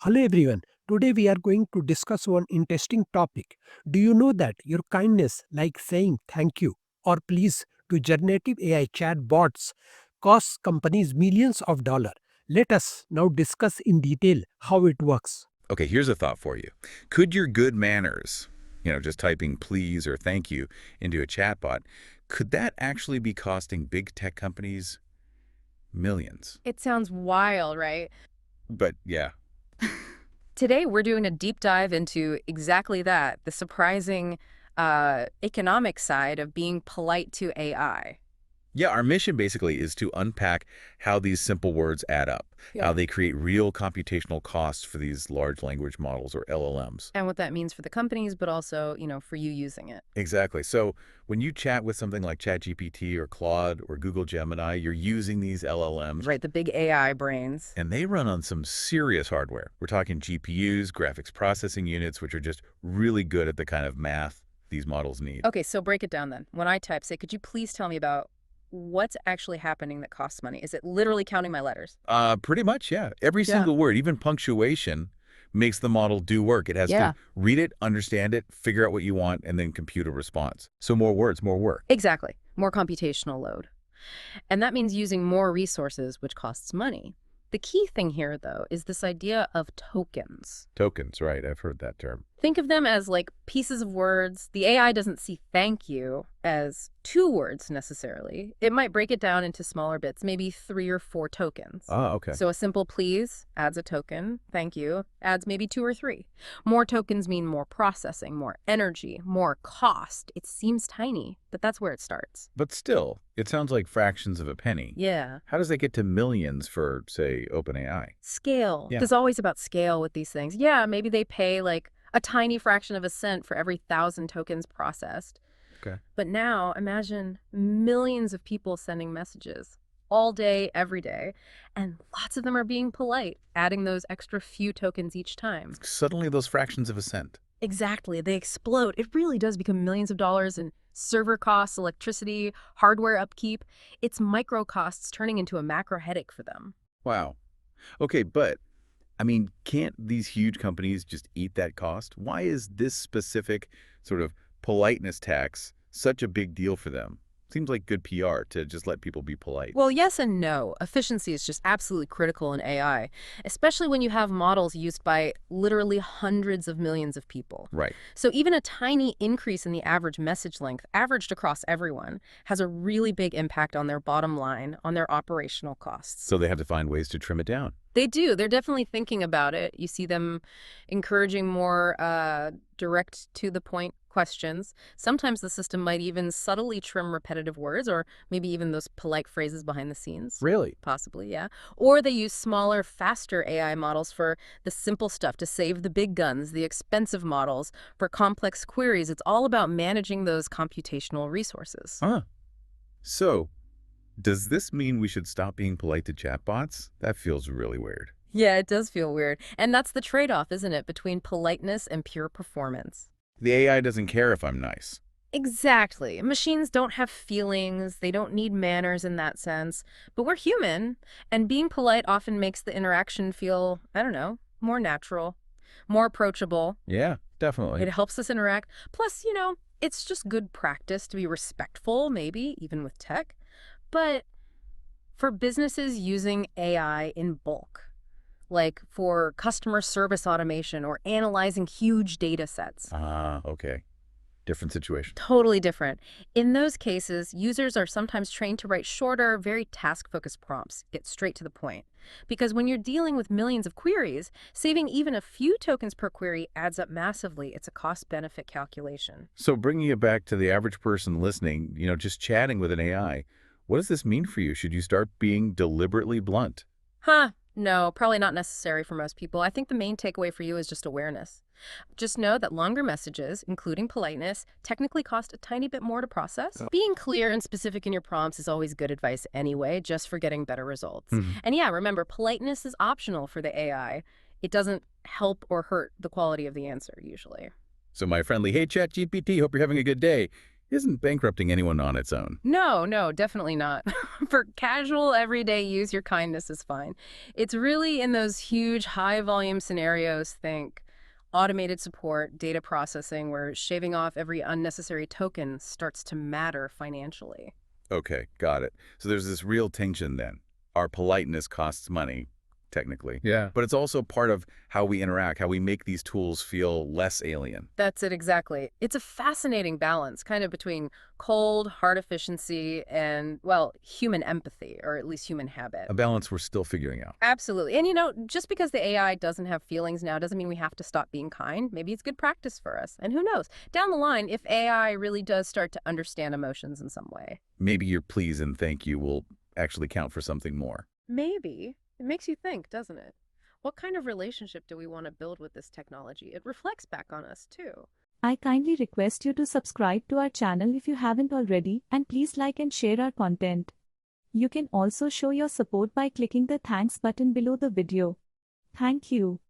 Hello everyone. Today we are going to discuss one interesting topic. Do you know that your kindness, like saying thank you or please to generative AI chatbots, costs companies millions of dollars? Let us now discuss in detail how it works. Okay, here's a thought for you. Could your good manners, just typing please or thank you into a chatbot, could that actually be costing big tech companies millions? It sounds wild, right? But yeah. Today, we're doing a deep dive into exactly that, the surprising economic side of being polite to AI. Yeah, our mission basically is to unpack how these simple words add up, how Yeah. they create real computational costs for these large language models or LLMs. And what that means for the companies, but also, for you using it. Exactly. So when you chat with something like ChatGPT or Claude or Google Gemini, you're using these LLMs. Right, the big AI brains. And they run on some serious hardware. We're talking GPUs, graphics processing units, which are just really good at the kind of math these models need. Okay, so break it down then. When I type, say, could you please tell me about what's actually happening that costs money? Is it literally counting my letters? Pretty much, yeah. Every Yeah. single word, even punctuation, makes the model do work. It has to Yeah. read it, understand it, figure out what you want, and then compute a response. So more words, more work. Exactly. More computational load. And that means using more resources, which costs money. The key thing here, though, is this idea of tokens. Tokens, right. I've heard that term. Think of them as like pieces of words. The AI doesn't see thank you as two words necessarily. It might break it down into smaller bits, maybe 3 or 4 tokens. Ah, okay. So a simple please adds a token, thank you adds maybe 2 or 3. More tokens mean more processing, more energy, more cost. It seems tiny, but that's where it starts. But still, it sounds like fractions of a penny. Yeah. How does that get to millions for, say, OpenAI? Scale. Yeah. There's always about scale with these things. Yeah, maybe they pay like a tiny fraction of a cent for every 1,000 tokens processed. Okay. But now imagine millions of people sending messages all day, every day, and lots of them are being polite, adding those extra few tokens each time. Suddenly those fractions of a cent. Exactly. They explode. It really does become millions of dollars in server costs, electricity, hardware upkeep. It's micro costs turning into a macro headache for them. Wow. Okay, but I mean, can't these huge companies just eat that cost? Why is this specific sort of politeness tax such a big deal for them? Seems like good PR to just let people be polite. Well, yes and no. Efficiency is just absolutely critical in AI, especially when you have models used by literally hundreds of millions of people. Right. So even a tiny increase in the average message length, averaged across everyone, has a really big impact on their bottom line, on their operational costs. So they have to find ways to trim it down. They do. They're definitely thinking about it. You see them encouraging more direct to the point questions. Sometimes the system might even subtly trim repetitive words or maybe even those polite phrases behind the scenes. Really? Possibly, yeah. Or they use smaller, faster AI models for the simple stuff to save the big guns, the expensive models for complex queries. It's all about managing those computational resources. Huh. So, does this mean we should stop being polite to chatbots? That feels really weird. Yeah, it does feel weird. And that's the trade-off, isn't it, between politeness and pure performance. The AI doesn't care if I'm nice. Exactly. Machines don't have feelings, they don't need manners in that sense, but we're human, and being polite often makes the interaction feel, I don't know, more natural, more approachable. Yeah, definitely. It helps us interact. Plus, it's just good practice to be respectful, maybe, even with tech. But for businesses using AI in bulk, like for customer service automation or analyzing huge data sets, Ah, okay. Different situation. totally different. In those cases, users are sometimes trained to write shorter, very task-focused prompts, get straight to the point. Because when you're dealing with millions of queries, saving even a few tokens per query adds up massively. It's a cost-benefit calculation. So bringing it back to the average person listening, just chatting with an AI, what does this mean for you? Should you start being deliberately blunt? Huh, no, probably not necessary for most people. I think the main takeaway for you is just awareness. Just know that longer messages, including politeness, technically cost a tiny bit more to process. Oh. Being clear and specific in your prompts is always good advice anyway, just for getting better results. Mhm. And yeah, remember, politeness is optional for the AI. It doesn't help or hurt the quality of the answer, usually. So my friendly, hey, ChatGPT, hope you're having a good day. isn't bankrupting anyone on its own. No, no, definitely not. For casual, everyday use, your kindness is fine. It's really in those huge, high-volume scenarios, think automated support, data processing, where shaving off every unnecessary token starts to matter financially. Okay, got it. So there's this real tension then. Our politeness costs money, technically. Yeah. But it's also part of how we interact, how we make these tools feel less alien. That's it exactly. It's a fascinating balance, kind of between cold, hard efficiency and, well, human empathy, or at least human habit. A balance we're still figuring out. Absolutely. And, just because the AI doesn't have feelings now doesn't mean we have to stop being kind. Maybe it's good practice for us. And who knows? Down the line, if AI really does start to understand emotions in some way. Maybe your please and thank you will actually count for something more. Maybe. It makes you think, doesn't it? What kind of relationship do we want to build with this technology? It reflects back on us, too. I kindly request you to subscribe to our channel if you haven't already, and please like and share our content. You can also show your support by clicking the thanks button below the video. Thank you.